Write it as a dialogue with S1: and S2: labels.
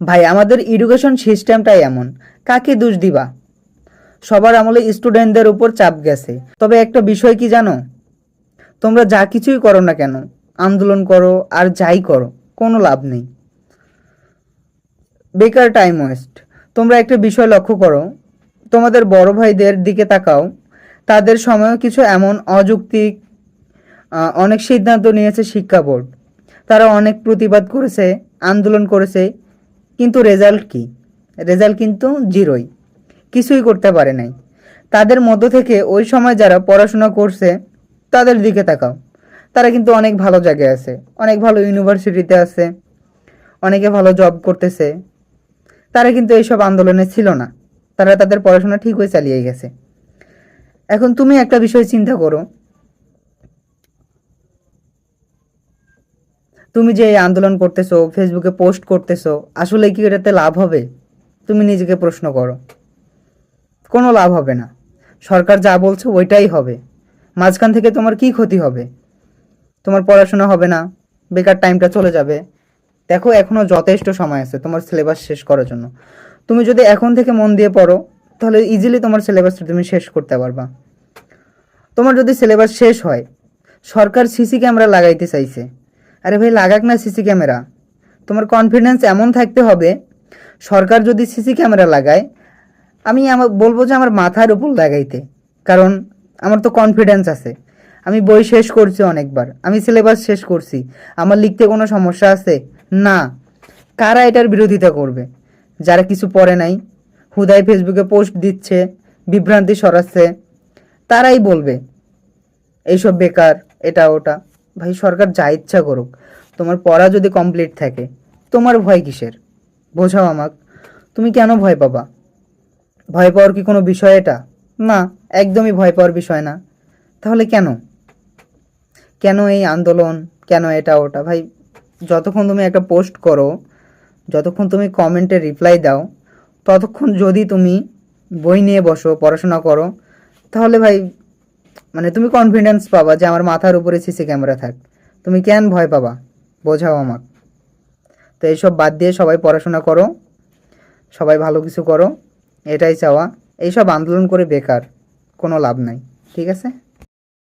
S1: ভাই আমাদের এডুকেশন সিস্টেমটাই এমন, কাকে দোষ দিবা? সবার আমলে স্টুডেন্টদের উপর চাপ গেছে। তবে একটা বিষয় কি জানো, তোমরা যা কিছুই করো না কেন, আন্দোলন করো আর যাই করো, কোনো লাভ নেই, বেকার টাইম ওয়েস্ট। তোমরা একটা বিষয় লক্ষ্য করো, তোমাদের বড় ভাইদের দিকে তাকাও, তাদের সময়ও কিছু এমন অযৌক্তিক অনেক সিদ্ধান্ত নিয়েছে শিক্ষা বোর্ড। তারা অনেক প্রতিবাদ করেছে, আন্দোলন করেছে, কিন্তু রেজাল্ট কি? রেজাল্ট কিন্তু জিরোই, কিছুই করতে পারে নাই। তাদের মধ্য থেকে ওই সময় যারা পড়াশোনা করছে তাদের দিকে তাকাও, তারা কিন্তু অনেক ভালো জায়গায় আছে, অনেক ভালো ইউনিভার্সিটিতে আছে, অনেকে ভালো জব করতেছে। তারা কিন্তু এইসব আন্দোলনে ছিল না, তারা তাদের পড়াশোনা ঠিকই চালিয়ে গেছে। এখন তুমি একটা বিষয় চিন্তা করো, তুমি যে এই আন্দোলন করতেছো, ফেসবুকে পোস্ট করতেছো, আসলে কি এটাতে লাভ হবে? তুমি নিজেকে প্রশ্ন করো। কোনো লাভ হবে না। সরকার যা বলছে ওইটাই হবে। মাঝখান থেকে তোমার কি ক্ষতি হবে? তোমার পড়াশোনা হবে না, বেকার টাইমটা চলে যাবে। দেখো এখনো যথেষ্ট সময় আছে তোমার সিলেবাস শেষ করার জন্য। তুমি যদি এখন থেকে মন দিয়ে পড়ো, তাহলে ইজিলি তোমার সিলেবাসটা তুমি শেষ করতে পারবা। তোমার যদি সিলেবাস শেষ হয়, সরকার সিসি ক্যামেরা লাগাইতে চাইছে, আরে ভাই লাগাক না সিসি ক্যামেরা। তোমার কনফিডেন্স এমন থাকতে হবে, সরকার যদি সিসি ক্যামেরা লাগায়, আমি আমার বলবো যে আমার মাথার উপর লাগাইতে। কারণ আমার তো কনফিডেন্স আছে, আমি বই শেষ করছি অনেকবার, আমি সিলেবাস শেষ করছি, আমার লিখতে কোনো সমস্যা আছে না। কারা এটার বিরোধিতা করবে? যারা কিছু পড়ে নাই, হুদাই ফেসবুকে পোস্ট দিচ্ছে, বিভ্রান্তি ছড়াচ্ছে, তারাই বলবে এইসব বেকার, এটা ওটা। ভাই সরকার যা ইচ্ছা করুক, তোমার পড়া যদি কমপ্লিট থাকে, তোমার ভয় কিসের? বোঝাও আমাক, তুমি কেন ভয় পাবা? ভয় পাওয়ার কি কোনো বিষয় এটা? না, একদমই ভয় পাওয়ার বিষয় না। তাহলে কেন কেন এই আন্দোলন, কেন এটা ওটা? ভাই যতক্ষণ তুমি একটা পোস্ট করো, যতক্ষণ তুমি কমেন্টে রিপ্লাই দাও, ততক্ষণ যদি তুমি বই নিয়ে বসো, পড়াশোনা করো, তাহলে ভাই মানে তুমি কনফিডেন্স পাবা যে আমার মাথার উপরে সিসি ক্যামেরা থাক। তুমি কেন ভয় পাবা? বোঝাও আমাক। তো এইসব বাদ দিয়ে সবাই পড়াশোনা করো, সবাই ভালো কিছু করো, এটাই চাওয়া। এইসব আন্দোলন করে বেকার, কোনো লাভ নাই। ঠিক আছে?